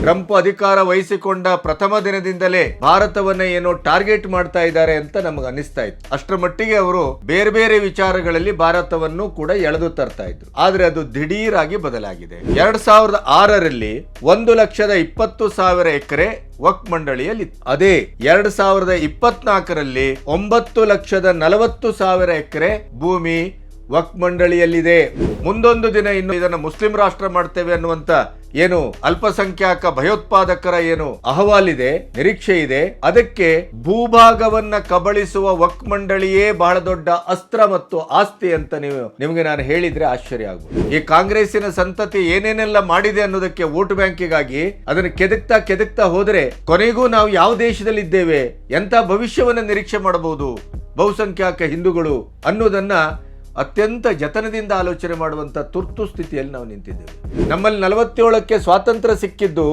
Trump ಅಧಿಕಾರ ವಹಿಸಿಕೊಂಡ ಪ್ರಥಮ ದಿನದಿಂದಲೇ ಭಾರತವನ್ನ ಏನೋ ಟಾರ್ಗೆಟ್ ಮಾಡ್ತಾ ಇದ್ದಾರೆ ಅಂತ ನಮಗೆ ಅನಿಸ್ತಾ ಇತ್ತು. ಅಷ್ಟರ ಮಟ್ಟಿಗೆ ಅವರು ಬೇರೆ ಬೇರೆ ವಿಚಾರಗಳಲ್ಲಿ ಭಾರತವನ್ನು ಕೂಡ ಎಳೆದು ತರ್ತಾ ಇದ್ರು. ಆದ್ರೆ ಅದು ದಿಢೀರಾಗಿ ಬದಲಾಗಿದೆ. 2006ರಲ್ಲಿ 1,20,000 ಎಕರೆ ವಕ್ಫ್ ಮಂಡಳಿಯಲ್ಲಿ, ಅದೇ 2024ರಲ್ಲಿ 9,40,000 ಎಕರೆ ಭೂಮಿ ವಕ್ಫ್ ಮಂಡಳಿಯಲ್ಲಿದೆ. ಮುಂದೊಂದು ದಿನ ಇನ್ನು ಇದನ್ನು ಮುಸ್ಲಿಂ ರಾಷ್ಟ್ರ ಮಾಡ್ತೇವೆ ಅನ್ನುವಂತ ಏನು ಅಲ್ಪಸಂಖ್ಯಾತ ಭಯೋತ್ಪಾದಕರ ಏನು ಅಹವಾಲಿದೆ, ನಿರೀಕ್ಷೆ ಇದೆ, ಅದಕ್ಕೆ ಭೂಭಾಗವನ್ನ ಕಬಳಿಸುವ ವಕ್ಫ್ ಮಂಡಳಿಯೇ ಬಹಳ ದೊಡ್ಡ ಅಸ್ತ್ರ ಮತ್ತು ಆಸ್ತಿ ಅಂತ ನಿಮಗೆ ನಾನು ಹೇಳಿದ್ರೆ ಆಶ್ಚರ್ಯ ಆಗುವುದು. ಈ ಕಾಂಗ್ರೆಸ್ಸಿನ ಸಂತತಿ ಏನೇನೆಲ್ಲ ಮಾಡಿದೆ ಅನ್ನೋದಕ್ಕೆ ವೋಟ್ ಬ್ಯಾಂಕಿಗಾಗಿ ಅದನ್ನು ಕೆದಕ್ತಾ ಹೋದ್ರೆ ಕೊನೆಗೂ ನಾವು ಯಾವ ದೇಶದಲ್ಲಿ ಇದ್ದೇವೆ, ಎಂತ ಭವಿಷ್ಯವನ್ನ ನಿರೀಕ್ಷೆ ಮಾಡಬಹುದು ಬಹುಸಂಖ್ಯಾತ ಹಿಂದೂಗಳು ಅನ್ನೋದನ್ನ ಅತ್ಯಂತ ಜತನದಿಂದ ಆಲೋಚನೆ ಮಾಡುವಂತ ತುರ್ತು ಸ್ಥಿತಿಯಲ್ಲಿ ನಾವು ನಿಂತಿದ್ದೇವೆ. ನಮ್ಮಲ್ಲಿ 47ಕ್ಕೆ ಸ್ವಾತಂತ್ರ್ಯ ಸಿಕ್ಕಿದ್ದು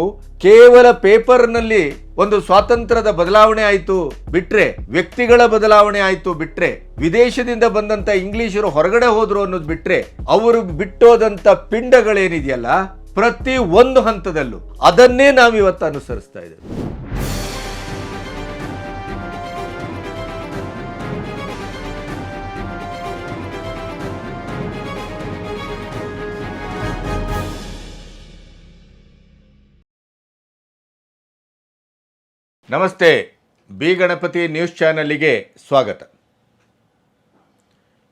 ಕೇವಲ ಪೇಪರ್ನಲ್ಲಿ ಒಂದು ಸ್ವಾತಂತ್ರ್ಯದ ಬದಲಾವಣೆ ಆಯಿತು ಬಿಟ್ರೆ, ವ್ಯಕ್ತಿಗಳ ಬದಲಾವಣೆ ಆಯಿತು ಬಿಟ್ರೆ, ವಿದೇಶದಿಂದ ಬಂದಂತ ಇಂಗ್ಲಿಷರು ಹೊರಗಡೆ ಹೋದ್ರು ಅನ್ನೋದು ಬಿಟ್ರೆ, ಅವರು ಬಿಟ್ಟೋದಂತ ಪಿಂಡಗಳೇನಿದೆಯಲ್ಲ ಪ್ರತಿ ಒಂದು ಹಂತದಲ್ಲೂ ಅದನ್ನೇ ನಾವು ಇವತ್ತು ಅನುಸರಿಸ್ತಾ ಇದ್ದೇವೆ. ನಮಸ್ತೆ, ಬಿ ಗಣಪತಿ ನ್ಯೂಸ್ ಚಾನಲ್ಗೆ ಸ್ವಾಗತ.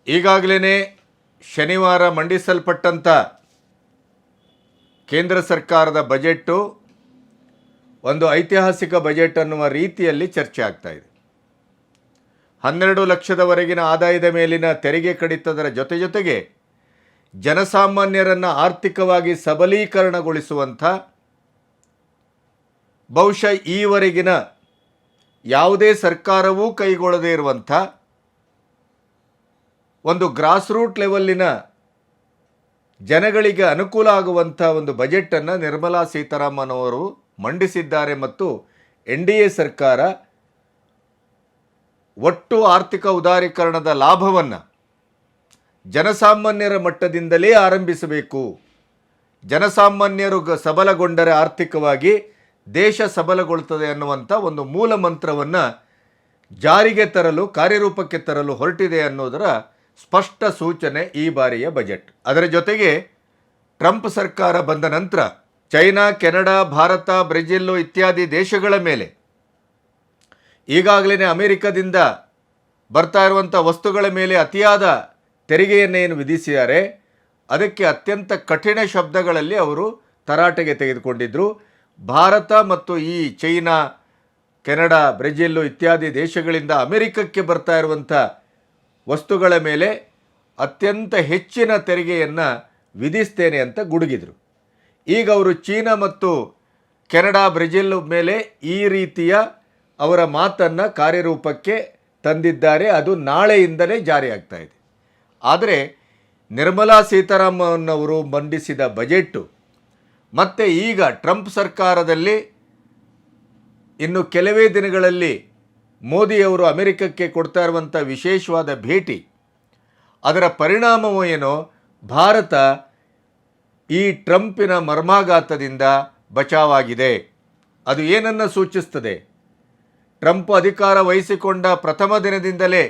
ಈಗಾಗಲೇ ಶನಿವಾರ ಮಂಡಿಸಲ್ಪಟ್ಟಂಥ ಕೇಂದ್ರ ಸರ್ಕಾರದ ಬಜೆಟ್ಟು ಒಂದು ಐತಿಹಾಸಿಕ ಬಜೆಟ್ ಅನ್ನುವ ರೀತಿಯಲ್ಲಿ ಚರ್ಚೆ ಆಗ್ತಾ ಇದೆ. 12 ಲಕ್ಷದವರೆಗಿನ ಆದಾಯದ ಮೇಲಿನ ತೆರಿಗೆ ಕಡಿತದರ ಜೊತೆಗೆ ಜನಸಾಮಾನ್ಯರನ್ನು ಆರ್ಥಿಕವಾಗಿ ಸಬಲೀಕರಣಗೊಳಿಸುವಂಥ, ಬಹುಶಃ ಈವರೆಗಿನ ಯಾವುದೇ ಸರ್ಕಾರವೂ ಕೈಗೊಳ್ಳದೇ ಇರುವಂಥ ಒಂದು ಗ್ರಾಸ್ ರೂಟ್ ಲೆವೆಲ್ಲಿನ ಜನಗಳಿಗೆ ಅನುಕೂಲ ಆಗುವಂಥ ಒಂದು ಬಜೆಟನ್ನು ನಿರ್ಮಲಾ ಸೀತಾರಾಮನ್ ಅವರು ಮಂಡಿಸಿದ್ದಾರೆ. ಮತ್ತು NDA ಸರ್ಕಾರ ಒಟ್ಟು ಆರ್ಥಿಕ ಉದಾರೀಕರಣದ ಲಾಭವನ್ನು ಜನಸಾಮಾನ್ಯರ ಮಟ್ಟದಿಂದಲೇ ಆರಂಭಿಸಬೇಕು, ಜನಸಾಮಾನ್ಯರು ಸಬಲಗೊಂಡರೆ ಆರ್ಥಿಕವಾಗಿ ದೇಶ ಸಬಲಗೊಳ್ಳುತ್ತದೆ ಅನ್ನುವಂಥ ಒಂದು ಮೂಲ ಮಂತ್ರವನ್ನು ಜಾರಿಗೆ ತರಲು, ಕಾರ್ಯರೂಪಕ್ಕೆ ತರಲು ಹೊರಟಿದೆ ಅನ್ನೋದರ ಸ್ಪಷ್ಟ ಸೂಚನೆ ಈ ಬಾರಿಯ ಬಜೆಟ್. ಅದರ ಜೊತೆಗೆ ಟ್ರಂಪ್ ಸರ್ಕಾರ ಬಂದ ನಂತರ ಚೈನಾ, ಕೆನಡಾ, ಭಾರತ, ಬ್ರೆಜಿಲ್ ಇತ್ಯಾದಿ ದೇಶಗಳ ಮೇಲೆ ಈಗಾಗಲೇ ಅಮೆರಿಕದಿಂದ ಬರ್ತಾ ಇರುವಂಥ ವಸ್ತುಗಳ ಮೇಲೆ ಅತಿಯಾದ ತೆರಿಗೆಯನ್ನೇನು ವಿಧಿಸಿದ್ದಾರೆ, ಅದಕ್ಕೆ ಅತ್ಯಂತ ಕಠಿಣ ಶಬ್ದಗಳಲ್ಲಿ ಅವರು ತರಾಟೆಗೆ ತೆಗೆದುಕೊಂಡಿದ್ದರು. ಭಾರತ ಮತ್ತು ಈ ಚೈನಾ, ಕೆನಡಾ, ಬ್ರೆಜಿಲ್ ಇತ್ಯಾದಿ ದೇಶಗಳಿಂದ ಅಮೆರಿಕಕ್ಕೆ ಬರ್ತಾ ಇರುವಂಥ ವಸ್ತುಗಳ ಮೇಲೆ ಅತ್ಯಂತ ಹೆಚ್ಚಿನ ತೆರಿಗೆಯನ್ನು ವಿಧಿಸ್ತೇನೆ ಅಂತ ಗುಡುಗಿದರು. ಈಗ ಅವರು ಚೀನಾ ಮತ್ತು ಕೆನಡಾ, ಬ್ರೆಜಿಲ್ ಮೇಲೆ ಈ ರೀತಿಯ ಅವರ ಮಾತನ್ನು ಕಾರ್ಯರೂಪಕ್ಕೆ ತಂದಿದ್ದಾರೆ. ಅದು ನಾಳೆಯಿಂದಲೇ ಜಾರಿಯಾಗ್ತಾ ಇದೆ. ಆದರೆ ನಿರ್ಮಲಾ ಸೀತಾರಾಮನ್ ಅವರು ಮಂಡಿಸಿದ ಬಜೆಟ್ಟು ಮತ್ತು ಈಗ ಟ್ರಂಪ್ ಸರ್ಕಾರದಲ್ಲಿ ಇನ್ನು ಕೆಲವೇ ದಿನಗಳಲ್ಲಿ ಮೋದಿಯವರು ಅಮೆರಿಕಕ್ಕೆ ಕೊಡ್ತಾ ಇರುವಂಥ ವಿಶೇಷವಾದ ಭೇಟಿ, ಅದರ ಪರಿಣಾಮವೋ ಏನೋ ಭಾರತ ಈ ಟ್ರಂಪಿನ ಮರ್ಮಾಘಾತದಿಂದ ಬಚಾವಾಗಿದೆ. ಅದು ಏನನ್ನು ಸೂಚಿಸ್ತದೆ? ಟ್ರಂಪ್ ಅಧಿಕಾರ ವಹಿಸಿಕೊಂಡ ಪ್ರಥಮ ದಿನದಿಂದಲೇ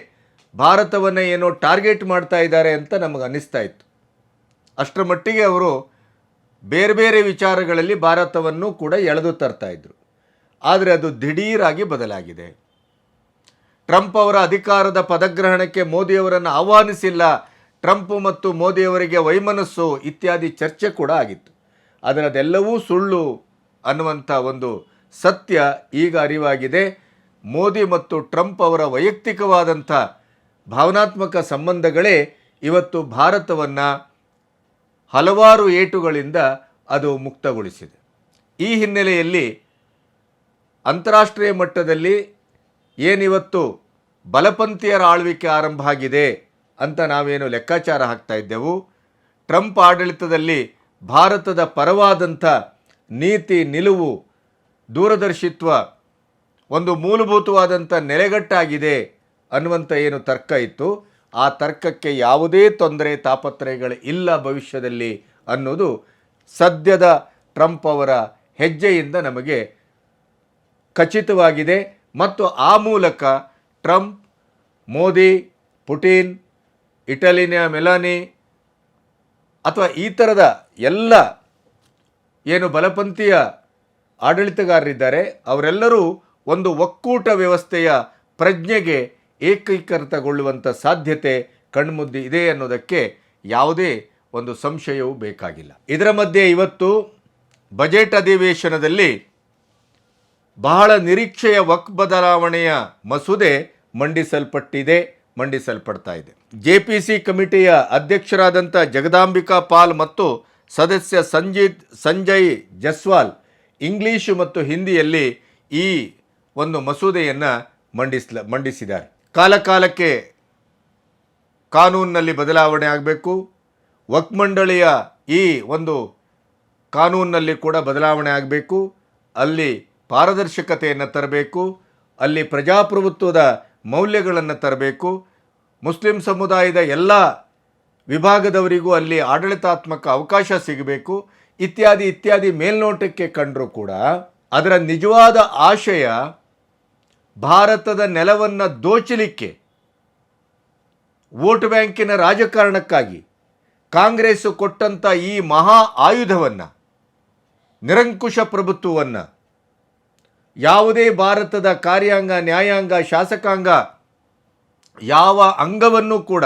ಭಾರತವನ್ನು ಏನೋ ಟಾರ್ಗೆಟ್ ಮಾಡ್ತಾ ಇದ್ದಾರೆ ಅಂತ ನಮಗೆ ಅನ್ನಿಸ್ತಾ ಇತ್ತು. ಅಷ್ಟರ ಮಟ್ಟಿಗೆ ಅವರು ಬೇರೆ ಬೇರೆ ವಿಚಾರಗಳಲ್ಲಿ ಭಾರತವನ್ನು ಕೂಡ ಎಳೆದು ತರ್ತಾ ಇದ್ರು. ಆದರೆ ಅದು ದಿಢೀರಾಗಿ ಬದಲಾಗಿದೆ. ಟ್ರಂಪ್ ಅವರ ಅಧಿಕಾರದ ಪದಗ್ರಹಣಕ್ಕೆ ಮೋದಿಯವರನ್ನು ಆಹ್ವಾನಿಸಿಲ್ಲ, ಟ್ರಂಪ್ ಮತ್ತು ಮೋದಿಯವರಿಗೆ ವೈಮನಸ್ಸು ಇತ್ಯಾದಿ ಚರ್ಚೆ ಕೂಡ ಆಗಿತ್ತು. ಆದರೆ ಅದೆಲ್ಲವೂ ಸುಳ್ಳು ಅನ್ನುವಂಥ ಒಂದು ಸತ್ಯ ಈಗ ಅರಿವಾಗಿದೆ. ಮೋದಿ ಮತ್ತು ಟ್ರಂಪ್ ಅವರ ವೈಯಕ್ತಿಕವಾದಂಥ ಭಾವನಾತ್ಮಕ ಸಂಬಂಧಗಳೇ ಇವತ್ತು ಭಾರತವನ್ನು ಹಲವಾರು ಏಟುಗಳಿಂದ ಅದು ಮುಕ್ತಗೊಳಿಸಿದೆ. ಈ ಹಿನ್ನೆಲೆಯಲ್ಲಿ ಅಂತಾರಾಷ್ಟ್ರೀಯ ಮಟ್ಟದಲ್ಲಿ ಏನಿವತ್ತು ಬಲಪಂಥೀಯರ ಆಳ್ವಿಕೆ ಆರಂಭ ಆಗಿದೆ ಅಂತ ನಾವೇನು ಲೆಕ್ಕಾಚಾರ ಹಾಕ್ತಾ ಇದ್ದೆವು, ಟ್ರಂಪ್ ಆಡಳಿತದಲ್ಲಿ ಭಾರತದ ಪರವಾದಂಥ ನೀತಿ, ನಿಲುವು, ದೂರದರ್ಶಿತ್ವ ಒಂದು ಮೂಲಭೂತವಾದಂಥ ನೆಲೆಗಟ್ಟಾಗಿದೆ ಅನ್ನುವಂಥ ಏನು ತರ್ಕ ಇತ್ತು, ಆ ತರ್ಕಕ್ಕೆ ಯಾವುದೇ ತೊಂದರೆ ತಾಪತ್ರಯಗಳು ಇಲ್ಲ ಭವಿಷ್ಯದಲ್ಲಿ ಅನ್ನೋದು ಸದ್ಯದ ಟ್ರಂಪ್ ಅವರ ಹೆಜ್ಜೆಯಿಂದ ನಮಗೆ ಖಚಿತವಾಗಿದೆ. ಮತ್ತು ಆ ಮೂಲಕ ಟ್ರಂಪ್, ಮೋದಿ, ಪುಟಿನ್, ಇಟಲಿನ ಮೆಲಾನಿ ಅಥವಾ ಈ ಥರದ ಎಲ್ಲ ಏನು ಬಲಪಂಥೀಯ ಆಡಳಿತಗಾರರಿದ್ದಾರೆ ಅವರೆಲ್ಲರೂ ಒಂದು ಒಕ್ಕೂಟ ವ್ಯವಸ್ಥೆಯ ಪ್ರಜ್ಞೆಗೆ ಏಕೀಕೃತಗೊಳ್ಳುವಂಥ ಸಾಧ್ಯತೆ ಕಣ್ಮುಂದೆ ಇದೆ ಅನ್ನೋದಕ್ಕೆ ಯಾವುದೇ ಒಂದು ಸಂಶಯವೂ ಬೇಕಾಗಿಲ್ಲ. ಇದರ ಮಧ್ಯೆ ಇವತ್ತು ಬಜೆಟ್ ಅಧಿವೇಶನದಲ್ಲಿ ಬಹಳ ನಿರೀಕ್ಷೆಯ ವಕ್ಫ್ ಬದಲಾವಣೆಯ ಮಸೂದೆ ಮಂಡಿಸಲ್ಪಡ್ತಾ ಇದೆ. JPC ಕಮಿಟಿಯ ಅಧ್ಯಕ್ಷರಾದಂಥ ಜಗದಾಂಬಿಕಾ ಪಾಲ್ ಮತ್ತು ಸದಸ್ಯ ಸಂಜಯ್ ಜಸ್ವಾಲ್ ಇಂಗ್ಲಿಷು ಮತ್ತು ಹಿಂದಿಯಲ್ಲಿ ಈ ಒಂದು ಮಸೂದೆಯನ್ನು ಮಂಡಿಸಿದ್ದಾರೆ. ಕಾಲಕಾಲಕ್ಕೆ ಕಾನೂನಿನಲ್ಲಿ ಬದಲಾವಣೆ ಆಗಬೇಕು. ವಕ್ಫ್ ಮಂಡಳಿಯ ಈ ಒಂದು ಕಾನೂನಿನಲ್ಲಿ ಕೂಡ ಬದಲಾವಣೆ ಆಗಬೇಕು. ಅಲ್ಲಿ ಪಾರದರ್ಶಕತೆಯನ್ನು ತರಬೇಕು. ಅಲ್ಲಿ ಪ್ರಜಾಪ್ರಭುತ್ವದ ಮೌಲ್ಯಗಳನ್ನು ತರಬೇಕು. ಮುಸ್ಲಿಂ ಸಮುದಾಯದ ಎಲ್ಲ ವಿಭಾಗದವರಿಗೂ ಅಲ್ಲಿ ಆಡಳಿತಾತ್ಮಕ ಅವಕಾಶ ಸಿಗಬೇಕು. ಇತ್ಯಾದಿ ಮೇಲ್ನೋಟಕ್ಕೆ ಕಂಡರೂ ಕೂಡ ಅದರ ನಿಜವಾದ ಆಶಯ ಭಾರತದ ನೆಲವನ್ನು ದೋಚಲಿಕ್ಕೆ, ವೋಟ್ ಬ್ಯಾಂಕಿನ ರಾಜಕಾರಣಕ್ಕಾಗಿ ಕಾಂಗ್ರೆಸ್ ಕೊಟ್ಟಂಥ ಈ ಮಹಾ ಆಯುಧವನ್ನು, ನಿರಂಕುಶ ಪ್ರಭುತ್ವವನ್ನು ಯಾವುದೇ ಭಾರತದ ಕಾರ್ಯಾಂಗ, ನ್ಯಾಯಾಂಗ, ಶಾಸಕಾಂಗ ಯಾವ ಅಂಗವನ್ನು ಕೂಡ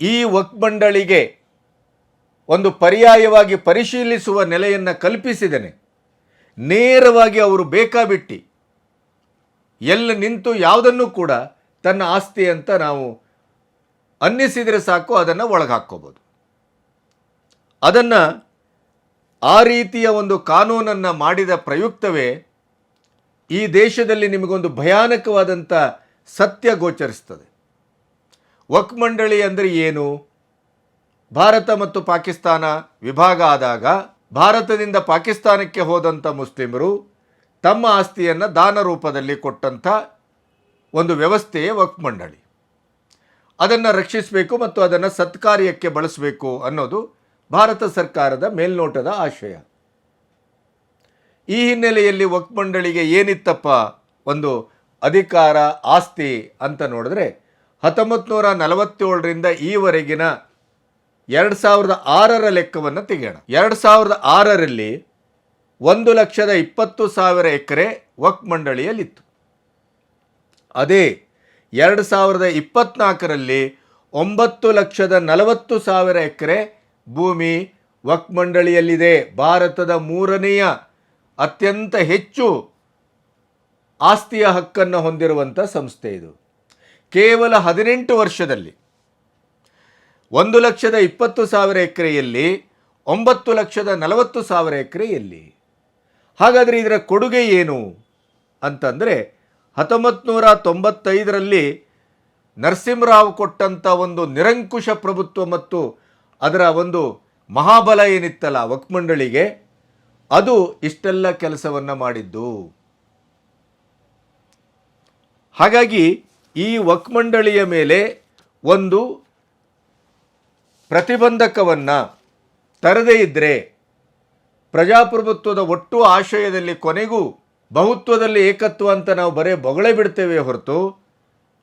ಈ ವಕ್ಫ್ ಮಂಡಳಿಗೆ ಒಂದು ಪರ್ಯಾಯವಾಗಿ ಪರಿಶೀಲಿಸುವ ನೆಲೆಯನ್ನು ಕಲ್ಪಿಸಿದನೆ. ನೇರವಾಗಿ ಅವರು ಬೇಕಾಬಿಟ್ಟಿ ಎಲ್ಲ ನಿಂತು ಯಾವುದನ್ನು ಕೂಡ ತನ್ನ ಆಸ್ತಿ ಅಂತ ನಾವು ಅನ್ನಿಸಿದರೆ ಸಾಕು, ಅದನ್ನು ಒಳಗಾಕ್ಕೋಬೋದು. ಅದನ್ನು ಆ ರೀತಿಯ ಒಂದು ಕಾನೂನನ್ನು ಮಾಡಿದ ಪ್ರಯುಕ್ತವೇ ಈ ದೇಶದಲ್ಲಿ ನಿಮಗೊಂದು ಭಯಾನಕವಾದಂಥ ಸತ್ಯ ಗೋಚರಿಸ್ತದೆ. ವಕ್ಫ್ ಮಂಡಳಿ ಅಂದರೆ ಏನು? ಭಾರತ ಮತ್ತು ಪಾಕಿಸ್ತಾನ ವಿಭಾಗ ಆದಾಗ ಭಾರತದಿಂದ ಪಾಕಿಸ್ತಾನಕ್ಕೆ ಹೋದಂಥ ಮುಸ್ಲಿಮರು ತಮ್ಮ ಆಸ್ತಿಯನ್ನು ದಾನ ರೂಪದಲ್ಲಿ ಕೊಟ್ಟಂಥ ಒಂದು ವ್ಯವಸ್ಥೆಯೇ ವಕ್ಫ್ ಮಂಡಳಿ. ಅದನ್ನು ರಕ್ಷಿಸಬೇಕು ಮತ್ತು ಅದನ್ನು ಸತ್ಕಾರ್ಯಕ್ಕೆ ಬಳಸಬೇಕು ಅನ್ನೋದು ಭಾರತ ಸರ್ಕಾರದ ಮೇಲ್ನೋಟದ ಆಶಯ. ಈ ಹಿನ್ನೆಲೆಯಲ್ಲಿ ವಕ್ಫ್ ಮಂಡಳಿಗೆ ಏನಿತ್ತಪ್ಪ ಒಂದು ಅಧಿಕಾರ, ಆಸ್ತಿ ಅಂತ ನೋಡಿದ್ರೆ 1947ರಿಂದ ಈವರೆಗಿನ 2006ರ ಲೆಕ್ಕವನ್ನು ತೆಗೆಯೋಣ. 2006ರಲ್ಲಿ 1,20,000 ಎಕರೆ ವಕ್ಫ್ ಮಂಡಳಿಯಲ್ಲಿತ್ತು. ಅದೇ 2024ರಲ್ಲಿ 9,40,000 ಎಕರೆ ಭೂಮಿ ವಕ್ಫ್ ಮಂಡಳಿಯಲ್ಲಿದೆ. ಭಾರತದ 3ನೇ ಅತ್ಯಂತ ಹೆಚ್ಚು ಆಸ್ತಿಯ ಹಕ್ಕನ್ನು ಹೊಂದಿರುವಂಥ ಸಂಸ್ಥೆ ಇದು. ಕೇವಲ 18 ವರ್ಷದಲ್ಲಿ 1,20,000 ಎಕರೆಯಲ್ಲಿ 9,40,000 ಎಕರೆಯಲ್ಲಿ. ಹಾಗಾದರೆ ಇದರ ಕೊಡುಗೆ ಏನು ಅಂತಂದರೆ 1995ರಲ್ಲಿ ನರಸಿಂಹರಾವ್ ಕೊಟ್ಟಂಥ ಒಂದು ನಿರಂಕುಶ ಪ್ರಭುತ್ವ ಮತ್ತು ಅದರ ಒಂದು ಮಹಾಬಲ ಏನಿತ್ತಲ್ಲ ವಕ್ಫ್ ಮಂಡಳಿಗೆ, ಅದು ಇಷ್ಟೆಲ್ಲ ಕೆಲಸವನ್ನು ಮಾಡಿದ್ದು. ಹಾಗಾಗಿ ಈ ವಕ್ಫ್ ಮಂಡಳಿಯ ಮೇಲೆ ಒಂದು ಪ್ರತಿಬಂಧಕವನ್ನು ತರದೇ ಇದ್ದರೆ ಪ್ರಜಾಪ್ರಭುತ್ವದ ಒಟ್ಟು ಆಶಯದಲ್ಲಿ ಕೊನೆಗೂ ಬಹುತ್ವದಲ್ಲಿ ಏಕತ್ವ ಅಂತ ನಾವು ಬರೇ ಬೊಗಳೆ ಬಿಡ್ತೇವೆ ಹೊರತು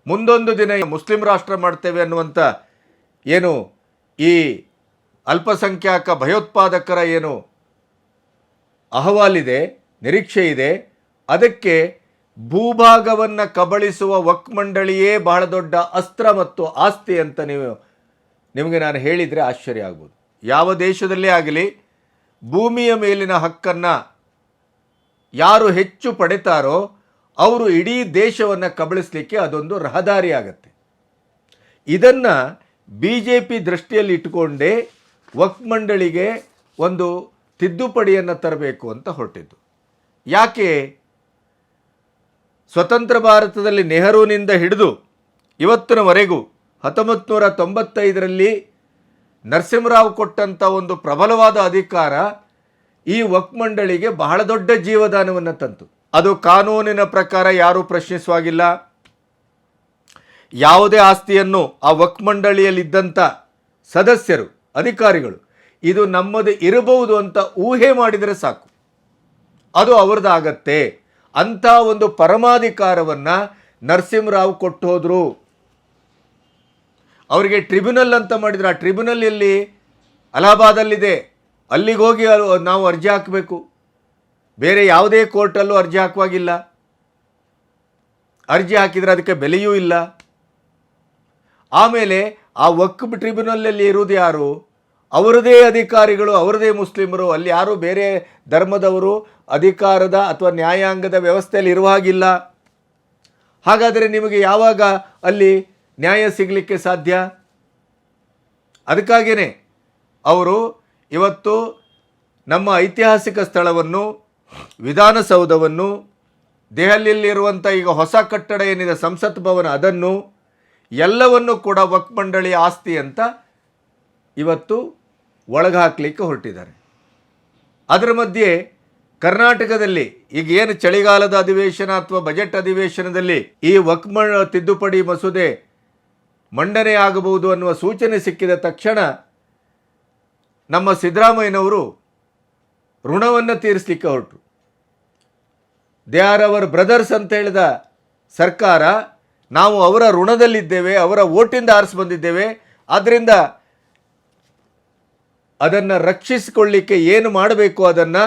ಮುಂದೊಂದು ದಿನ ಮುಸ್ಲಿಂ ರಾಷ್ಟ್ರ ಮಾಡ್ತೇವೆ ಅನ್ನುವಂಥ ಏನು ಈ ಅಲ್ಪಸಂಖ್ಯಾತ ಭಯೋತ್ಪಾದಕರ ಏನು ಅಹವಾಲಿದೆ, ನಿರೀಕ್ಷೆ ಇದೆ, ಅದಕ್ಕೆ ಭೂಭಾಗವನ್ನು ಕಬಳಿಸುವ ವಕ್ಫ್ ಮಂಡಳಿಯೇ ಬಹಳ ದೊಡ್ಡ ಅಸ್ತ್ರ ಮತ್ತು ಆಸ್ತಿ ಅಂತ ನಿಮಗೆ ನಾನು ಹೇಳಿದರೆ ಆಶ್ಚರ್ಯ ಆಗ್ಬೋದು. ಯಾವ ದೇಶದಲ್ಲೇ ಆಗಲಿ ಭೂಮಿಯ ಮೇಲಿನ ಹಕ್ಕನ್ನು ಯಾರು ಹೆಚ್ಚು ಪಡೆತಾರೋ ಅವರು ಇಡೀ ದೇಶವನ್ನು ಕಬಳಿಸಲಿಕ್ಕೆ ಅದೊಂದು ರಹದಾರಿ ಆಗುತ್ತೆ. ಇದನ್ನು BJP ದೃಷ್ಟಿಯಲ್ಲಿ ಇಟ್ಟುಕೊಂಡೇ ವಕ್ಫ್ ಮಂಡಳಿಗೆ ಒಂದು ತಿದ್ದುಪಡಿಯನ್ನು ತರಬೇಕು ಅಂತ ಹೊರಟಿದ್ದು. ಯಾಕೆ? ಸ್ವತಂತ್ರ ಭಾರತದಲ್ಲಿ ನೆಹರೂನಿಂದ ಹಿಡಿದು ಇವತ್ತಿನವರೆಗೂ 1995ರಲ್ಲಿ ನರಸಿಂಹರಾವ್ ಕೊಟ್ಟಂಥ ಒಂದು ಪ್ರಬಲವಾದ ಅಧಿಕಾರ ಈ ವಕ್ಫ್ ಮಂಡಳಿಗೆ ಬಹಳ ದೊಡ್ಡ ಜೀವದಾನವನ್ನು ತಂತು. ಅದು ಕಾನೂನಿನ ಪ್ರಕಾರ ಯಾರೂ ಪ್ರಶ್ನಿಸುವಾಗಿಲ್ಲ. ಯಾವುದೇ ಆಸ್ತಿಯನ್ನು ಆ ವಕ್ಫ್ ಮಂಡಳಿಯಲ್ಲಿದ್ದಂಥ ಸದಸ್ಯರು, ಅಧಿಕಾರಿಗಳು ಇದು ನಮ್ಮದು ಇರಬಹುದು ಅಂತ ಊಹೆ ಮಾಡಿದರೆ ಸಾಕು, ಅದು ಅವ್ರದ್ದಾಗತ್ತೆ ಅಂಥ ಒಂದು ಪರಮಾಧಿಕಾರವನ್ನು ನರಸಿಂಹರಾವ್ ಕೊಟ್ಟು ಹೋದರು. ಅವರಿಗೆ ಟ್ರಿಬ್ಯುನಲ್ ಅಂತ ಮಾಡಿದ್ರು. ಆ ಟ್ರಿಬ್ಯುನಲ್ ಎಲ್ಲಿ? ಅಲಹಾಬಾದಲ್ಲಿದೆ. ಅಲ್ಲಿಗೆ ಹೋಗಿ ನಾವು ಅರ್ಜಿ ಹಾಕಬೇಕು. ಬೇರೆ ಯಾವುದೇ ಕೋರ್ಟಲ್ಲೂ ಅರ್ಜಿ ಹಾಕುವಾಗಿಲ್ಲ. ಅರ್ಜಿ ಹಾಕಿದರೆ ಅದಕ್ಕೆ ಬೆಲೆಯೂ ಇಲ್ಲ. ಆಮೇಲೆ ಆ ವಕ್ಫ್ ಟ್ರಿಬ್ಯುನಲಲ್ಲಿ ಇರುವುದು ಯಾರು? ಅವರದೇ ಅಧಿಕಾರಿಗಳು, ಅವರದೇ ಮುಸ್ಲಿಮರು. ಅಲ್ಲಿ ಯಾರು ಬೇರೆ ಧರ್ಮದವರು ಅಧಿಕಾರದ ಅಥವಾ ನ್ಯಾಯಾಂಗದ ವ್ಯವಸ್ಥೆಯಲ್ಲಿ ಇರುವ ಹಾಗಿಲ್ಲ. ಹಾಗಾದರೆ ನಿಮಗೆ ಯಾವಾಗ ಅಲ್ಲಿ ನ್ಯಾಯ ಸಿಗಲಿಕ್ಕೆ ಸಾಧ್ಯ? ಅದಕ್ಕಾಗಿಯೇ ಅವರು ಇವತ್ತು ನಮ್ಮ ಐತಿಹಾಸಿಕ ಸ್ಥಳವನ್ನು, ವಿಧಾನಸೌಧವನ್ನು, ದೆಹಲಿಯಲ್ಲಿರುವಂಥ ಈಗ ಹೊಸ ಕಟ್ಟಡ ಏನಿದೆ ಸಂಸತ್ ಭವನ, ಅದನ್ನು ಎಲ್ಲವನ್ನು ಕೂಡ ವಕ್ಫ್ ಮಂಡಳಿ ಆಸ್ತಿ ಅಂತ ಇವತ್ತು ಒಳಗೆ ಹಾಕಲಿಕ್ಕೆ ಹೊರಟಿದ್ದಾರೆ. ಅದರ ಮಧ್ಯೆ ಕರ್ನಾಟಕದಲ್ಲಿ ಈಗ ಏನು ಚಳಿಗಾಲದ ಅಧಿವೇಶನ ಅಥವಾ ಬಜೆಟ್ ಅಧಿವೇಶನದಲ್ಲಿ ಈ ವಕ್ಫ್ ತಿದ್ದುಪಡಿ ಮಸೂದೆ ಮಂಡನೆ ಆಗಬಹುದು ಅನ್ನುವ ಸೂಚನೆ ಸಿಕ್ಕಿದ ತಕ್ಷಣ ನಮ್ಮ ಸಿದ್ದರಾಮಯ್ಯನವರು ಋಣವನ್ನು ತೀರಿಸಲಿಕ್ಕೆ ಹೊರಟರು. ದೇ ಆರ್ ಅವರ್ ಬ್ರದರ್ಸ್ ಅಂತ ಹೇಳಿದ ಸರ್ಕಾರ, ನಾವು ಅವರ ಋಣದಲ್ಲಿದ್ದೇವೆ, ಅವರ ಓಟಿಂದ ಆರಿಸಿ ಬಂದಿದ್ದೇವೆ, ಆದ್ದರಿಂದ ಅದನ್ನು ರಕ್ಷಿಸಿಕೊಳ್ಳಿಕ್ಕೆ ಏನು ಮಾಡಬೇಕು ಅದನ್ನು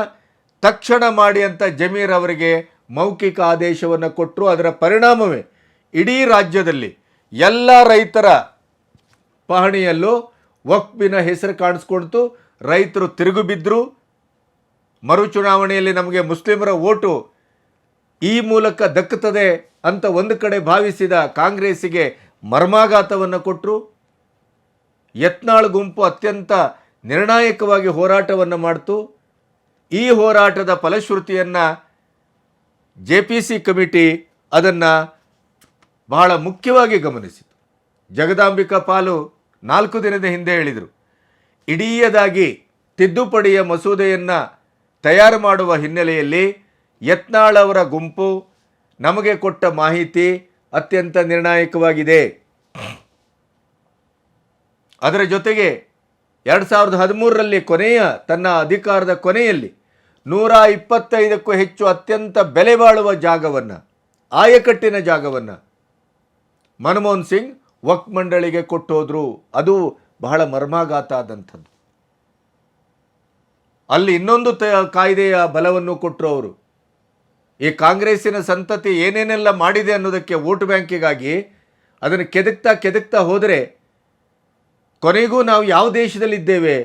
ತಕ್ಷಣ ಮಾಡಿ ಅಂತ ಜಮೀರ್ ಅವರಿಗೆ ಮೌಖಿಕ ಆದೇಶವನ್ನು ಕೊಟ್ಟರು. ಅದರ ಪರಿಣಾಮವೇ ಇಡೀ ರಾಜ್ಯದಲ್ಲಿ ಎಲ್ಲ ರೈತರ ಪಹಣಿಯಲ್ಲೂ ವಕ್ಫಿನ ಹೆಸರು ಕಾಣಿಸ್ಕೊಳ್ತು. ರೈತರು ತಿರುಗು ಬಿದ್ದರು. ಮರುಚುನಾವಣೆಯಲ್ಲಿ ನಮಗೆ ಮುಸ್ಲಿಮರ ಓಟು ಈ ಮೂಲಕ ದಕ್ಕುತ್ತದೆ ಅಂತ ಒಂದು ಕಡೆ ಭಾವಿಸಿದ ಕಾಂಗ್ರೆಸ್ಸಿಗೆ ಮರ್ಮಾಘಾತವನ್ನು ಕೊಟ್ಟರು. ಯತ್ನಾಳ್ ಗುಂಪು ಅತ್ಯಂತ ನಿರ್ಣಾಯಕವಾಗಿ ಹೋರಾಟವನ್ನು ಮಾಡ್ತು. ಈ ಹೋರಾಟದ ಫಲಶ್ರುತಿಯನ್ನು JPC ಕಮಿಟಿ ಅದನ್ನು ಬಹಳ ಮುಖ್ಯವಾಗಿ ಗಮನಿಸಿತು. ಜಗದಾಂಬಿಕಾ ಪಾಲು 4 ದಿನದ ಹಿಂದೆ ಹೇಳಿದರು, ಇಡೀಯದಾಗಿ ತಿದ್ದುಪಡಿಯ ಮಸೂದೆಯನ್ನು ತಯಾರು ಮಾಡುವ ಹಿನ್ನೆಲೆಯಲ್ಲಿ ಯತ್ನಾಳ್ ಅವರ ಗುಂಪು ನಮಗೆ ಕೊಟ್ಟ ಮಾಹಿತಿ ಅತ್ಯಂತ ನಿರ್ಣಾಯಕವಾಗಿದೆ. ಅದರ ಜೊತೆಗೆ 2013ರಲ್ಲಿ ತನ್ನ ಅಧಿಕಾರದ ಕೊನೆಯಲ್ಲಿ 125ಕ್ಕೂ ಹೆಚ್ಚು ಅತ್ಯಂತ ಬೆಲೆ ಬಾಳುವ ಜಾಗವನ್ನು, ಆಯಕಟ್ಟಿನ ಜಾಗವನ್ನು ಮನಮೋಹನ್ ಸಿಂಗ್ ವಕ್ಫ್ ಮಂಡಳಿಗೆ ಕೊಟ್ಟೋದ್ರು. ಅದು ಬಹಳ ಮರ್ಮಾಘಾತ ಆದಂಥದ್ದು. ಅಲ್ಲಿ ಇನ್ನೊಂದು ಕಾಯ್ದೆಯ ಬಲವನ್ನು ಕೊಟ್ಟರು ಅವರು. ಈ ಕಾಂಗ್ರೆಸ್ಸಿನ ಸಂತತಿ ಏನೇನೆಲ್ಲ ಮಾಡಿದೆ ಅನ್ನೋದಕ್ಕೆ ವೋಟ್ ಬ್ಯಾಂಕಿಗಾಗಿ ಅದನ್ನು ಕೆದಕ್ತಾ ಹೋದರೆ ಕೊನೆಗೂ ನಾವು ಯಾವ ದೇಶದಲ್ಲಿದ್ದೇವೆ,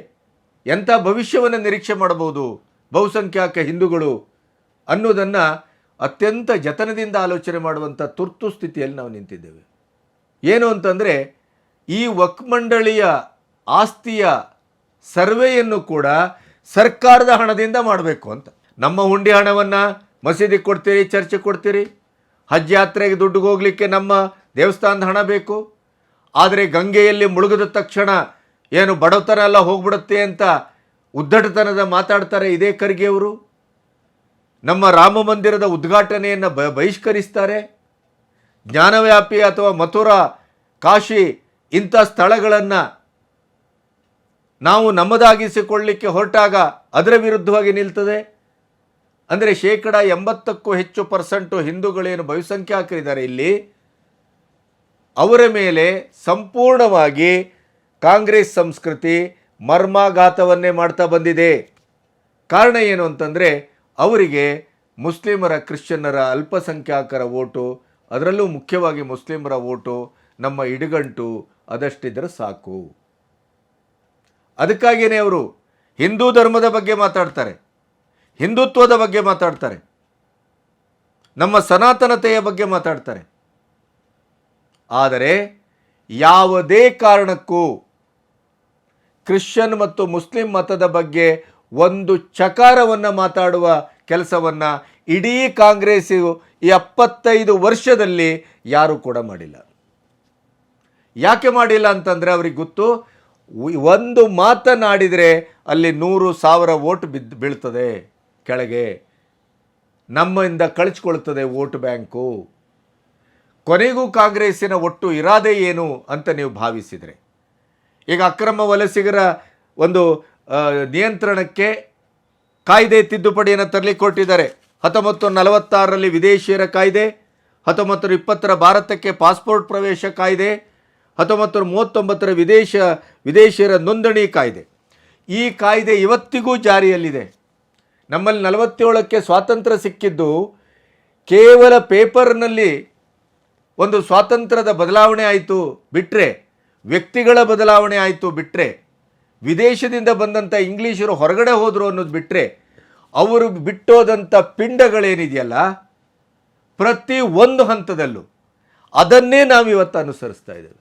ಎಂಥ ಭವಿಷ್ಯವನ್ನು ನಿರೀಕ್ಷೆ ಮಾಡಬಹುದು ಬಹುಸಂಖ್ಯಾತ ಹಿಂದೂಗಳು ಅನ್ನೋದನ್ನು ಅತ್ಯಂತ ಜತನದಿಂದ ಆಲೋಚನೆ ಮಾಡುವಂಥ ತುರ್ತು ಸ್ಥಿತಿಯಲ್ಲಿ ನಾವು ನಿಂತಿದ್ದೇವೆ. ಏನು ಅಂತಂದರೆ, ಈ ವಕ್ಫ್ ಮಂಡಳಿಯ ಆಸ್ತಿಯ ಸರ್ವೆಯನ್ನು ಕೂಡ ಸರ್ಕಾರದ ಹಣದಿಂದ ಮಾಡಬೇಕು ಅಂತ. ನಮ್ಮ ಹುಂಡಿ ಹಣವನ್ನು ಮಸೀದಿಗೆ ಕೊಡ್ತೀರಿ, ಚರ್ಚ್ಗೆ ಕೊಡ್ತೀರಿ, ಹಜ್ ಯಾತ್ರೆಗೆ ದುಡ್ಡು ಹೋಗಲಿಕ್ಕೆ ನಮ್ಮ ದೇವಸ್ಥಾನದ ಹಣ ಬೇಕು. ಆದರೆ ಗಂಗೆಯಲ್ಲಿ ಮುಳುಗಿದ ತಕ್ಷಣ ಏನು ಬಡತನ ಎಲ್ಲ ಹೋಗ್ಬಿಡುತ್ತೆ ಅಂತ ಉದ್ದಟತನದ ಮಾತಾಡ್ತಾರೆ ಇದೇ ಖರ್ಗೆ ಅವರು. ನಮ್ಮ ರಾಮ ಮಂದಿರದ ಉದ್ಘಾಟನೆಯನ್ನು ಬಹಿಷ್ಕರಿಸ್ತಾರೆ. ಜ್ಞಾನವ್ಯಾಪಿ ಅಥವಾ ಮಥುರಾ, ಕಾಶಿ ಇಂಥ ಸ್ಥಳಗಳನ್ನು ನಾವು ನಮ್ಮದಾಗಿಸಿಕೊಳ್ಳಲಿಕ್ಕೆ ಹೊರಟಾಗ ಅದರ ವಿರುದ್ಧವಾಗಿ ನಿಲ್ತದೆ. ಅಂದರೆ 80%ಕ್ಕೂ ಹೆಚ್ಚು ಹಿಂದೂಗಳೇನು ಬಹುಸಂಖ್ಯಾತರಿದ್ದಾರೆ ಇಲ್ಲಿ, ಅವರ ಮೇಲೆ ಸಂಪೂರ್ಣವಾಗಿ ಕಾಂಗ್ರೆಸ್ ಸಂಸ್ಕೃತಿ ಮರ್ಮಾಘಾತವನ್ನೇ ಮಾಡ್ತಾ ಬಂದಿದೆ. ಕಾರಣ ಏನು ಅಂತಂದರೆ, ಅವರಿಗೆ ಮುಸ್ಲಿಮರ, ಕ್ರಿಶ್ಚಿಯನ್ನರ, ಅಲ್ಪಸಂಖ್ಯಾತರ ಓಟು, ಅದರಲ್ಲೂ ಮುಖ್ಯವಾಗಿ ಮುಸ್ಲಿಮರ ಓಟು ನಮ್ಮ ಇಡುಗಂಟು ಅದಷ್ಟಿದ್ರೆ ಸಾಕು. ಅದಕ್ಕಾಗಿಯೇ ಅವರು ಹಿಂದೂ ಧರ್ಮದ ಬಗ್ಗೆ ಮಾತಾಡ್ತಾರೆ, ಹಿಂದುತ್ವದ ಬಗ್ಗೆ ಮಾತಾಡ್ತಾರೆ, ನಮ್ಮ ಸನಾತನತೆಯ ಬಗ್ಗೆ ಮಾತಾಡ್ತಾರೆ. ಆದರೆ ಯಾವುದೇ ಕಾರಣಕ್ಕೂ ಕ್ರಿಶ್ಚಿಯನ್ ಮತ್ತು ಮುಸ್ಲಿಂ ಮತದ ಬಗ್ಗೆ ಒಂದು ಚಕಾರವನ್ನು ಮಾತಾಡುವ ಕೆಲಸವನ್ನು ಇಡೀ ಕಾಂಗ್ರೆಸ್ಸು ಈ 75 ವರ್ಷದಲ್ಲಿ ಯಾರೂ ಕೂಡ ಮಾಡಿಲ್ಲ. ಯಾಕೆ ಮಾಡಿಲ್ಲ ಅಂತಂದರೆ ಅವ್ರಿಗೆ ಗೊತ್ತು, ಒಂದು ಮಾತನಾಡಿದರೆ ಅಲ್ಲಿ 100,000 ವೋಟ್ ಬೀಳ್ತದೆ ಕೆಳಗೆ, ನಮ್ಮಿಂದ ಕಳಿಸ್ಕೊಳ್ತದೆ ವೋಟ್ ಬ್ಯಾಂಕು. ಕೊನೆಗೂ ಕಾಂಗ್ರೆಸ್ಸಿನ ಒಟ್ಟು ಇರಾದೆ ಏನು ಅಂತ ನೀವು ಭಾವಿಸಿದರೆ, ಈಗ ಅಕ್ರಮ ವಲಸಿಗರ ಒಂದು ನಿಯಂತ್ರಣಕ್ಕೆ ಕಾಯ್ದೆ ತಿದ್ದುಪಡಿಯನ್ನು ತರಲಿಕ್ಕೆ ಹೊರಟಿದ್ದಾರೆ. 1946ರಲ್ಲಿ ವಿದೇಶಿಯರ ಕಾಯ್ದೆ, 1920ರ ಭಾರತಕ್ಕೆ ಪಾಸ್ಪೋರ್ಟ್ ಪ್ರವೇಶ ಕಾಯ್ದೆ, 1939ರ ವಿದೇಶಿಯರ ನೋಂದಣಿ ಕಾಯ್ದೆ. ಈ ಕಾಯ್ದೆ ಇವತ್ತಿಗೂ ಜಾರಿಯಲ್ಲಿದೆ. ನಮ್ಮಲ್ಲಿ 47ಕ್ಕೆ ಸ್ವಾತಂತ್ರ್ಯ ಸಿಕ್ಕಿದ್ದು ಕೇವಲ ಪೇಪರ್ನಲ್ಲಿ ಒಂದು ಸ್ವಾತಂತ್ರ್ಯದ ಬದಲಾವಣೆ ಆಯಿತು ಬಿಟ್ಟರೆ, ವ್ಯಕ್ತಿಗಳ ಬದಲಾವಣೆ ಆಯಿತು ಬಿಟ್ಟರೆ, ವಿದೇಶದಿಂದ ಬಂದಂಥ ಇಂಗ್ಲೀಷರು ಹೊರಗಡೆ ಹೋದರು ಅನ್ನೋದು ಬಿಟ್ಟರೆ, ಅವರು ಬಿಟ್ಟೋದಂಥ ಪಿಂಡಗಳೇನಿದೆಯಲ್ಲ ಪ್ರತಿ ಒಂದು ಹಂತದಲ್ಲೂ ಅದನ್ನೇ ನಾವು ಇವತ್ತು ಅನುಸರಿಸ್ತಾ ಇದ್ದೇವೆ.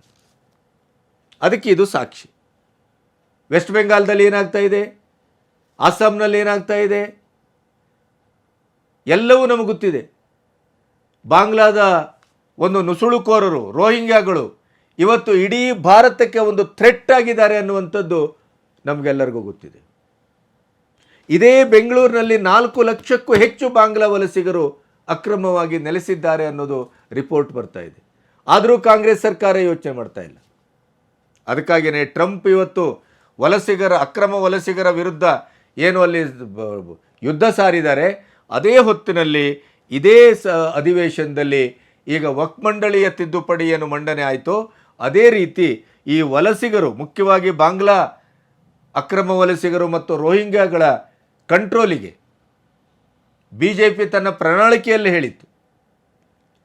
ಅದಕ್ಕೆ ಇದು ಸಾಕ್ಷಿ. ವೆಸ್ಟ್ ಬೆಂಗಾಲ್ದಲ್ಲಿ ಏನಾಗ್ತಾ ಇದೆ, ಅಸ್ಸಾಂನಲ್ಲಿ ಏನಾಗ್ತಾ ಇದೆ, ಎಲ್ಲವೂ ನಮಗೆ ಗೊತ್ತಿದೆ. ಬಾಂಗ್ಲಾದ ಒಂದು ನುಸುಳುಕೋರರು ರೋಹಿಂಗ್ಯಾಗಳು ಇವತ್ತು ಇಡೀ ಭಾರತಕ್ಕೆ ಒಂದು ಥ್ರೆಟ್ ಆಗಿದ್ದಾರೆ ಅನ್ನುವಂಥದ್ದು ನಮಗೆಲ್ಲರಿಗೂ ಗೊತ್ತಿದೆ. ಇದೇ ಬೆಂಗಳೂರಿನಲ್ಲಿ 4 ಲಕ್ಷಕ್ಕೂ ಹೆಚ್ಚು ಬಾಂಗ್ಲಾ ವಲಸಿಗರು ಅಕ್ರಮವಾಗಿ ನೆಲೆಸಿದ್ದಾರೆ ಅನ್ನೋದು ರಿಪೋರ್ಟ್ ಬರ್ತಾ ಇದೆ. ಆದರೂ ಕಾಂಗ್ರೆಸ್ ಸರ್ಕಾರ ಯೋಚನೆ ಮಾಡ್ತಾ ಇಲ್ಲ. ಅದಕ್ಕಾಗಿಯೇ ಟ್ರಂಪ್ ಇವತ್ತು ಅಕ್ರಮ ವಲಸಿಗರ ವಿರುದ್ಧ ಏನು ಅಲ್ಲಿ ಯುದ್ಧ ಸಾರಿದ್ದಾರೆ. ಅದೇ ಹೊತ್ತಿನಲ್ಲಿ ಇದೇ ಅಧಿವೇಶನದಲ್ಲಿ ಈಗ ವಕ್ಫ್ ಮಂಡಳಿಯ ತಿದ್ದುಪಡಿಯನ್ನು ಮಂಡನೆ ಆಯಿತು. ಅದೇ ರೀತಿ ಈ ವಲಸಿಗರು, ಮುಖ್ಯವಾಗಿ ಬಾಂಗ್ಲಾ ಅಕ್ರಮ ವಲಸಿಗರು ಮತ್ತು ರೋಹಿಂಗ್ಯಾಗಳ ಕಂಟ್ರೋಲಿಗೆ BJP ತನ್ನ ಪ್ರಣಾಳಿಕೆಯಲ್ಲಿ ಹೇಳಿತ್ತು,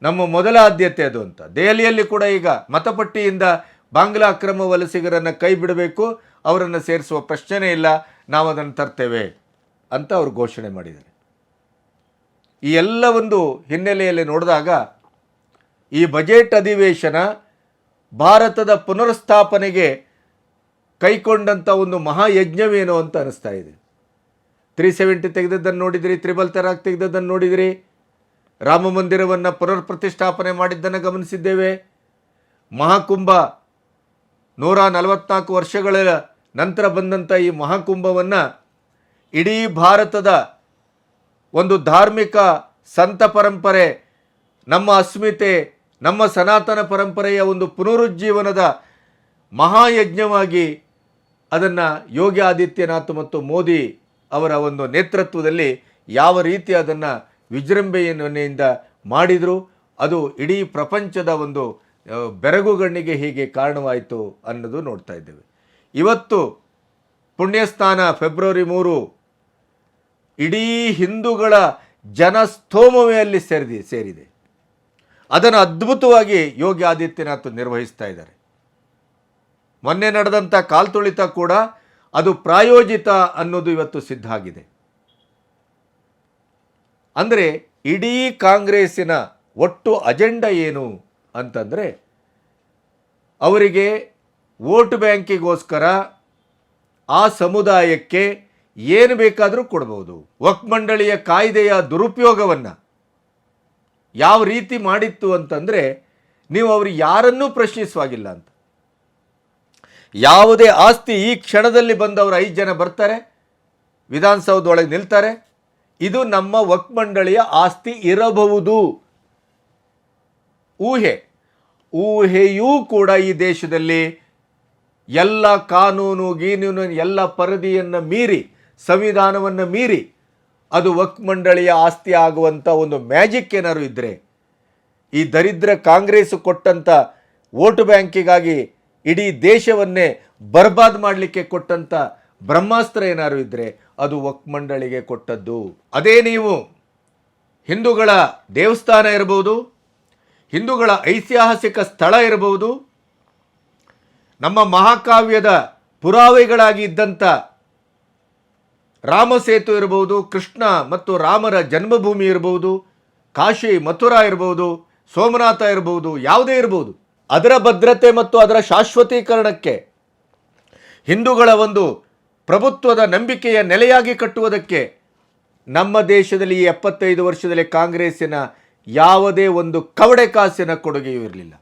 ನಮ್ಮ ಮೊದಲ ಆದ್ಯತೆ ಅದು ಅಂತ. ದೆಹಲಿಯಲ್ಲಿ ಕೂಡ ಈಗ ಮತಪಟ್ಟಿಯಿಂದ ಬಾಂಗ್ಲಾ ಅಕ್ರಮ ವಲಸಿಗರನ್ನು ಕೈ ಬಿಡಬೇಕು, ಅವರನ್ನು ಸೇರಿಸುವ ಪ್ರಶ್ನೆ ಇಲ್ಲ, ನಾವು ಅದನ್ನು ತರ್ತೇವೆ ಅಂತ ಅವರು ಘೋಷಣೆ ಮಾಡಿದ್ದಾರೆ. ಈ ಎಲ್ಲ ಒಂದು ಹಿನ್ನೆಲೆಯಲ್ಲಿ ನೋಡಿದಾಗ ಈ ಬಜೆಟ್ ಅಧಿವೇಶನ ಭಾರತದ ಪುನರ್ಸ್ಥಾಪನೆಗೆ ಕೈಕೊಂಡಂಥ ಒಂದು ಮಹಾಯಜ್ಞವೇನೋ ಅಂತ ಅನಿಸ್ತಾ ಇದೆ. 370 ತೆಗೆದದ್ದನ್ನು ನೋಡಿದಿರಿ, ತ್ರಿಬಲ್ ತಲಾಖ್ ತೆಗೆದದ್ದನ್ನು ನೋಡಿದಿರಿ, ರಾಮ ಮಂದಿರವನ್ನು ಪುನರ್ ಪ್ರತಿಷ್ಠಾಪನೆ ಮಾಡಿದ್ದನ್ನು ಗಮನಿಸಿದ್ದೇವೆ. ಮಹಾಕುಂಭ 144 ವರ್ಷಗಳ ನಂತರ ಬಂದಂಥ ಈ ಮಹಾಕುಂಭವನ್ನು ಇಡೀ ಭಾರತದ ಒಂದು ಧಾರ್ಮಿಕ ಸಂತ ಪರಂಪರೆ, ನಮ್ಮ ಅಸ್ಮಿತೆ, ನಮ್ಮ ಸನಾತನ ಪರಂಪರೆಯ ಒಂದು ಪುನರುಜ್ಜೀವನದ ಮಹಾಯಜ್ಞವಾಗಿ ಅದನ್ನು ಯೋಗಿ ಆದಿತ್ಯನಾಥ್ ಮತ್ತು ಮೋದಿ ಅವರ ಒಂದು ನೇತೃತ್ವದಲ್ಲಿ ಯಾವ ರೀತಿ ಅದನ್ನು ವಿಜೃಂಭಣೆಯಿಂದ ಮಾಡಿದರು, ಅದು ಇಡೀ ಪ್ರಪಂಚದ ಒಂದು ಬೆರಗುಗಣ್ಣಿಗೆ ಹೀಗೆ ಕಾರಣವಾಯಿತು ಅನ್ನೋದು ನೋಡ್ತಾ ಇದ್ದೇವೆ. ಇವತ್ತು ಪುಣ್ಯಸ್ಥಾನ ಫೆಬ್ರವರಿ 3 ಇಡೀ ಹಿಂದೂಗಳ ಜನಸ್ತೋಮವೇ ಅಲ್ಲಿ ಸೇರಿದೆ. ಅದನ್ನು ಅದ್ಭುತವಾಗಿ ಯೋಗಿ ಆದಿತ್ಯನಾಥ್ ನಿರ್ವಹಿಸ್ತಾ ಇದ್ದಾರೆ. ಮೊನ್ನೆ ನಡೆದಂಥ ಕಾಲ್ತುಳಿತ ಕೂಡ ಅದು ಪ್ರಾಯೋಜಿತ ಅನ್ನೋದು ಇವತ್ತು ಸಿದ್ಧ ಆಗಿದೆ. ಅಂದರೆ ಇಡೀ ಕಾಂಗ್ರೆಸ್ಸಿನ ಒಟ್ಟು ಅಜೆಂಡಾ ಏನು ಅಂತಂದರೆ, ಅವರಿಗೆ ವೋಟ್ ಬ್ಯಾಂಕಿಗೋಸ್ಕರ ಆ ಸಮುದಾಯಕ್ಕೆ ಏನು ಬೇಕಾದರೂ ಕೊಡ್ಬೋದು. ವಕ್ಫ್ ಮಂಡಳಿಯ ಕಾಯ್ದೆಯ ದುರುಪಯೋಗವನ್ನು ಯಾವ ರೀತಿ ಮಾಡಿತ್ತು ಅಂತಂದರೆ, ನೀವು ಅವರು ಯಾರನ್ನೂ ಪ್ರಶ್ನಿಸುವಾಗಿಲ್ಲ ಅಂತ. ಯಾವುದೇ ಆಸ್ತಿ ಈ ಕ್ಷಣದಲ್ಲಿ ಬಂದವರು 5 ಜನ ಬರ್ತಾರೆ, ವಿಧಾನಸೌಧದೊಳಗೆ ನಿಲ್ತಾರೆ, ಇದು ನಮ್ಮ ವಕ್ಫ್ ಮಂಡಳಿಯ ಆಸ್ತಿ ಇರಬಹುದು. ಊಹೆಯೂ ಕೂಡ ಈ ದೇಶದಲ್ಲಿ ಎಲ್ಲ ಕಾನೂನು ಎಲ್ಲ ಪರಿಧಿಯನ್ನು ಮೀರಿ, ಸಂವಿಧಾನವನ್ನು ಮೀರಿ ಅದು ವಕ್ಫ್ ಮಂಡಳಿಯ ಆಸ್ತಿ ಆಗುವಂಥ ಒಂದು ಮ್ಯಾಜಿಕ್ ಏನಾದ್ರು ಇದ್ದರೆ, ಈ ದರಿದ್ರ ಕಾಂಗ್ರೆಸ್ ಕೊಟ್ಟಂಥ ವೋಟ್ ಬ್ಯಾಂಕಿಗಾಗಿ ಇಡೀ ದೇಶವನ್ನೇ ಬರ್ಬಾದ್ ಮಾಡಲಿಕ್ಕೆ ಕೊಟ್ಟಂಥ ಬ್ರಹ್ಮಾಸ್ತ್ರ ಏನಾದ್ರು ಇದ್ದರೆ ಅದು ವಕ್ಫ್ ಮಂಡಳಿಗೆ ಕೊಟ್ಟದ್ದು. ಅದೇ ನೀವು ಹಿಂದೂಗಳ ದೇವಸ್ಥಾನ ಇರಬಹುದು, ಹಿಂದೂಗಳ ಐತಿಹಾಸಿಕ ಸ್ಥಳ ಇರಬಹುದು, ನಮ್ಮ ಮಹಾಕಾವ್ಯದ ಪುರಾವೆಗಳಾಗಿ ಇದ್ದಂಥ ರಾಮಸೇತು ಇರಬಹುದು, ಕೃಷ್ಣ ಮತ್ತು ರಾಮರ ಜನ್ಮಭೂಮಿ ಇರಬಹುದು, ಕಾಶಿ ಮಥುರಾ ಇರಬಹುದು, ಸೋಮನಾಥ ಇರಬಹುದು, ಯಾವುದೇ ಇರಬಹುದು, ಅದರ ಭದ್ರತೆ ಮತ್ತು ಅದರ ಶಾಶ್ವತೀಕರಣಕ್ಕೆ, ಹಿಂದೂಗಳ ಒಂದು ಪ್ರಭುತ್ವದ ನಂಬಿಕೆಯ ನೆಲೆಯಾಗಿ ಕಟ್ಟುವುದಕ್ಕೆ ನಮ್ಮ ದೇಶದಲ್ಲಿ ಈ 75 ವರ್ಷದಲ್ಲಿ ಕಾಂಗ್ರೆಸ್ಸಿನ ಯಾವುದೇ ಒಂದು ಕವಡೆ ಕಾಸಿನ ಕೊಡುಗೆಯೂ ಇರಲಿಲ್ಲ.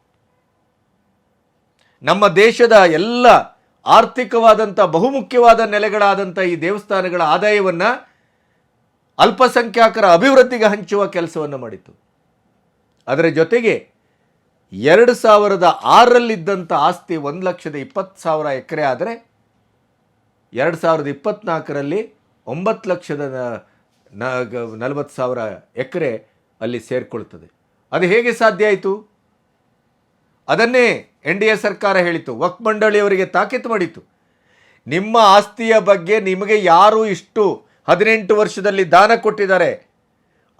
ನಮ್ಮ ದೇಶದ ಎಲ್ಲ ಆರ್ಥಿಕವಾದಂಥ ಬಹುಮುಖ್ಯವಾದ ನೆಲೆಗಳಾದಂಥ ಈ ದೇವಸ್ಥಾನಗಳ ಆದಾಯವನ್ನು ಅಲ್ಪಸಂಖ್ಯಾತರ ಅಭಿವೃದ್ಧಿಗೆ ಹಂಚುವ ಕೆಲಸವನ್ನು ಮಾಡಿತು. ಅದರ ಜೊತೆಗೆ 2006ರಲ್ಲಿದ್ದಂಥ ಆಸ್ತಿ 1,20,000 ಎಕರೆ ಆದರೆ 2024ರಲ್ಲಿ 9,40,000 ಎಕರೆ ಅಲ್ಲಿ ಸೇರಿಕೊಳ್ತದೆ. ಅದು ಹೇಗೆ ಸಾಧ್ಯ ಆಯಿತು? ಅದನ್ನೇ NDA ಸರ್ಕಾರ ಹೇಳಿತು, ವಕ್ಫ್ ಮಂಡಳಿಯವರಿಗೆ ತಾಕೀತು ಮಾಡಿತು. ನಿಮ್ಮ ಆಸ್ತಿಯ ಬಗ್ಗೆ ನಿಮಗೆ ಯಾರು ಇಷ್ಟು 18 ವರ್ಷದಲ್ಲಿ ದಾನ ಕೊಟ್ಟಿದ್ದಾರೆ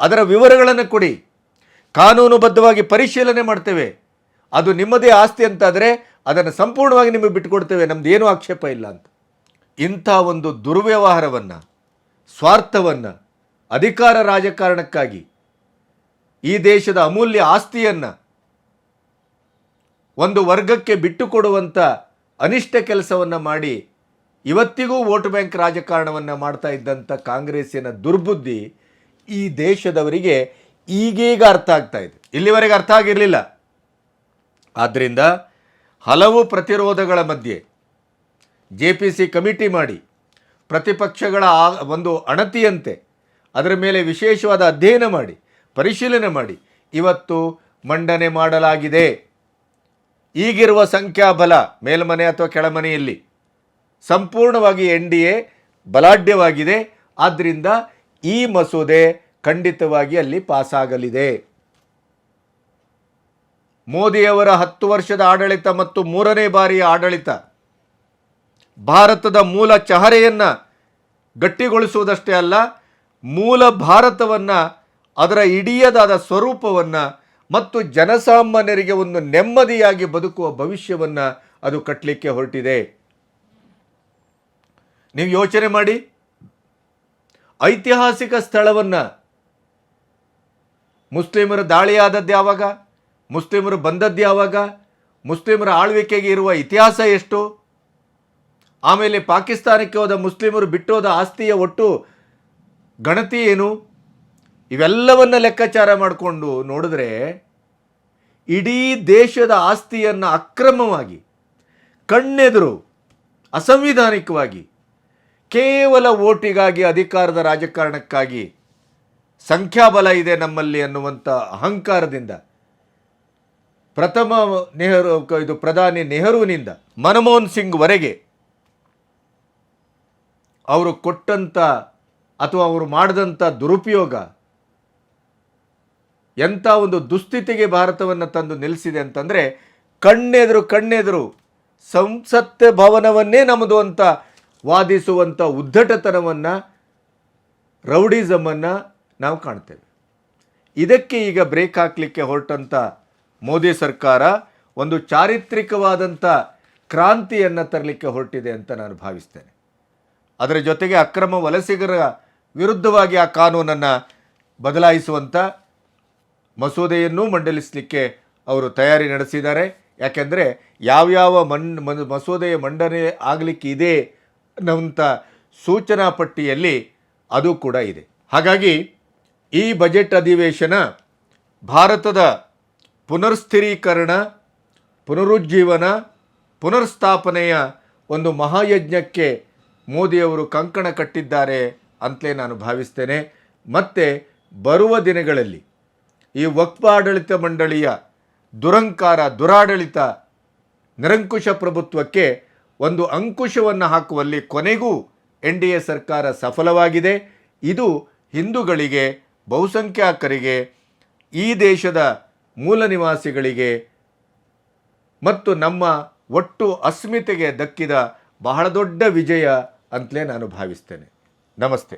ಅದರ ವಿವರಗಳನ್ನು ಕೊಡಿ, ಕಾನೂನುಬದ್ಧವಾಗಿ ಪರಿಶೀಲನೆ ಮಾಡ್ತೇವೆ, ಅದು ನಿಮ್ಮದೇ ಆಸ್ತಿ ಅಂತಾದರೆ ಅದನ್ನು ಸಂಪೂರ್ಣವಾಗಿ ನಿಮಗೆ ಬಿಟ್ಟುಕೊಡ್ತೇವೆ, ನಮ್ದು ಏನೂ ಆಕ್ಷೇಪ ಇಲ್ಲ ಅಂತ. ಇಂಥ ಒಂದು ದುರ್ವ್ಯವಹಾರವನ್ನು, ಸ್ವಾರ್ಥವನ್ನು, ಅಧಿಕಾರ ರಾಜಕಾರಣಕ್ಕಾಗಿ ಈ ದೇಶದ ಅಮೂಲ್ಯ ಆಸ್ತಿಯನ್ನು ಒಂದು ವರ್ಗಕ್ಕೆ ಬಿಟ್ಟುಕೊಡುವಂಥ ಅನಿಷ್ಟ ಕೆಲಸವನ್ನು ಮಾಡಿ ಇವತ್ತಿಗೂ ವೋಟ್ ಬ್ಯಾಂಕ್ ರಾಜಕಾರಣವನ್ನು ಮಾಡ್ತಾ ಇದ್ದಂಥ ಕಾಂಗ್ರೆಸ್ಸಿನ ದುರ್ಬುದ್ಧಿ ಈ ದೇಶದವರಿಗೆ ಈಗೀಗ ಅರ್ಥ ಆಗ್ತಾ ಇದೆ, ಇಲ್ಲಿವರೆಗೆ ಅರ್ಥ ಆಗಿರಲಿಲ್ಲ. ಆದ್ದರಿಂದ ಹಲವು ಪ್ರತಿರೋಧಗಳ ಮಧ್ಯೆ JPC ಕಮಿಟಿ ಮಾಡಿ ಪ್ರತಿಪಕ್ಷಗಳ ಒಂದು ಅಣತಿಯಂತೆ ಅದರ ಮೇಲೆ ವಿಶೇಷವಾದ ಅಧ್ಯಯನ ಮಾಡಿ ಪರಿಶೀಲನೆ ಮಾಡಿ ಇವತ್ತು ಮಂಡನೆ ಮಾಡಲಾಗಿದೆ. ಈಗಿರುವ ಸಂಖ್ಯಾಬಲ ಮೇಲ್ಮನೆ ಅಥವಾ ಕೆಳಮನೆಯಲ್ಲಿ ಸಂಪೂರ್ಣವಾಗಿ NDA ಬಲಾಢ್ಯವಾಗಿದೆ. ಆದ್ದರಿಂದ ಈ ಮಸೂದೆ ಖಂಡಿತವಾಗಿ ಅಲ್ಲಿ ಪಾಸಾಗಲಿದೆ. ಮೋದಿಯವರ 10 ವರ್ಷದ ಆಡಳಿತ ಮತ್ತು 3ನೇ ಬಾರಿಯ ಆಡಳಿತ ಭಾರತದ ಮೂಲ ಚಹರೆಯನ್ನು ಗಟ್ಟಿಗೊಳಿಸುವುದಷ್ಟೇ ಅಲ್ಲ, ಮೂಲ ಭಾರತವನ್ನು, ಅದರ ಇಡಿಯದಾದ ಸ್ವರೂಪವನ್ನು ಮತ್ತು ಜನಸಾಮಾನ್ಯರಿಗೆ ಒಂದು ನೆಮ್ಮದಿಯಾಗಿ ಬದುಕುವ ಭವಿಷ್ಯವನ್ನು ಅದು ಕಟ್ಟಲಿಕ್ಕೆ ಹೊರಟಿದೆ. ನೀವು ಯೋಚನೆ ಮಾಡಿ, ಐತಿಹಾಸಿಕ ಸ್ಥಳವನ್ನು ಮುಸ್ಲಿಮರ ದಾಳಿಯಾದದ್ದು ಯಾವಾಗ, ಮುಸ್ಲಿಮರು ಬಂದದ್ದು ಯಾವಾಗ, ಮುಸ್ಲಿಮರ ಆಳ್ವಿಕೆಗೆ ಇರುವ ಇತಿಹಾಸ ಎಷ್ಟು, ಆಮೇಲೆ ಪಾಕಿಸ್ತಾನಕ್ಕೆ ಹೋದ ಮುಸ್ಲಿಮರು ಬಿಟ್ಟೋದ ಆಸ್ತಿಯ ಒಟ್ಟು ಗಣತಿ ಏನು, ಇವೆಲ್ಲವನ್ನು ಲೆಕ್ಕಾಚಾರ ಮಾಡಿಕೊಂಡು ನೋಡಿದ್ರೆ ಇಡೀ ದೇಶದ ಆಸ್ತಿಯನ್ನು ಅಕ್ರಮವಾಗಿ ಕಣ್ಣೆದುರು ಅಸಂವಿಧಾನಿಕವಾಗಿ ಕೇವಲ ಓಟಿಗಾಗಿ, ಅಧಿಕಾರದ ರಾಜಕಾರಣಕ್ಕಾಗಿ, ಸಂಖ್ಯಾಬಲ ಇದೆ ನಮ್ಮಲ್ಲಿ ಅನ್ನುವಂಥ ಅಹಂಕಾರದಿಂದ ಪ್ರಧಾನಿ ನೆಹರೂನಿಂದ ಮನಮೋಹನ್ ಸಿಂಗ್ ವರೆಗೆ ಅವರು ಕೊಟ್ಟಂಥ ಅಥವಾ ಅವರು ಮಾಡಿದಂಥ ದುರುಪಯೋಗ ಎಂಥ ಒಂದು ದುಸ್ಥಿತಿಗೆ ಭಾರತವನ್ನು ತಂದು ನಿಲ್ಲಿಸಿದೆ ಅಂತಂದರೆ, ಕಣ್ಣೆದುರು ಸಂಸತ್ ಭವನವನ್ನೇ ನಮ್ಮದು ಅಂತ ವಾದಿಸುವಂಥ ಉದ್ದಟತನವನ್ನು, ರೌಡಿಸಮನ್ನು ನಾವು ಕಾಣ್ತೇವೆ. ಇದಕ್ಕೆ ಈಗ ಬ್ರೇಕ್ ಹಾಕಲಿಕ್ಕೆ ಹೊರಟಂಥ ಮೋದಿ ಸರ್ಕಾರ ಒಂದು ಚಾರಿತ್ರಿಕವಾದಂಥ ಕ್ರಾಂತಿಯನ್ನು ತರಲಿಕ್ಕೆ ಹೊರಟಿದೆ ಅಂತ ನಾನು ಭಾವಿಸ್ತೇನೆ. ಅದರ ಜೊತೆಗೆ ಅಕ್ರಮ ವಲಸಿಗರ ವಿರುದ್ಧವಾಗಿ ಆ ಕಾನೂನನ್ನು ಬದಲಾಯಿಸುವಂಥ ಮಸೂದೆಯನ್ನೂ ಮಂಡಲಿಸಲಿಕ್ಕೆ ಅವರು ತಯಾರಿ ನಡೆಸಿದ್ದಾರೆ. ಯಾಕೆಂದರೆ ಯಾವ್ಯಾವ ಮಸೂದೆಯ ಮಂಡನೆ ಆಗಲಿಕ್ಕೆ ಇದೆ ಅನ್ನುವಂಥ ಸೂಚನಾ ಪಟ್ಟಿಯಲ್ಲಿ ಅದು ಕೂಡ ಇದೆ. ಹಾಗಾಗಿ ಈ ಬಜೆಟ್ ಅಧಿವೇಶನ ಭಾರತದ ಪುನರ್ಸ್ಥಿರೀಕರಣ, ಪುನರುಜ್ಜೀವನ, ಪುನರ್ಸ್ಥಾಪನೆಯ ಒಂದು ಮಹಾಯಜ್ಞಕ್ಕೆ ಮೋದಿಯವರು ಕಂಕಣ ಕಟ್ಟಿದ್ದಾರೆ ಅಂತಲೇ ನಾನು ಭಾವಿಸ್ತೇನೆ. ಮತ್ತು ಬರುವ ದಿನಗಳಲ್ಲಿ ಈ ವಕ್ಫ್ ಆಡಳಿತ ಮಂಡಳಿಯ ದುರಂಕಾರ, ದುರಾಡಳಿತ, ನಿರಂಕುಶ ಪ್ರಭುತ್ವಕ್ಕೆ ಒಂದು ಅಂಕುಶವನ್ನು ಹಾಕುವಲ್ಲಿ ಕೊನೆಗೂ NDA ಸರ್ಕಾರ ಸಫಲವಾಗಿದೆ. ಇದು ಹಿಂದೂಗಳಿಗೆ, ಬಹುಸಂಖ್ಯಾತರಿಗೆ, ಈ ದೇಶದ ಮೂಲ ನಿವಾಸಿಗಳಿಗೆ ಮತ್ತು ನಮ್ಮ ಒಟ್ಟು ಅಸ್ಮಿತೆಗೆ ದಕ್ಕಿದ ಬಹಳ ದೊಡ್ಡ ವಿಜಯ ಅಂತಲೇ ನಾನು ಭಾವಿಸ್ತೇನೆ. ನಮಸ್ತೆ.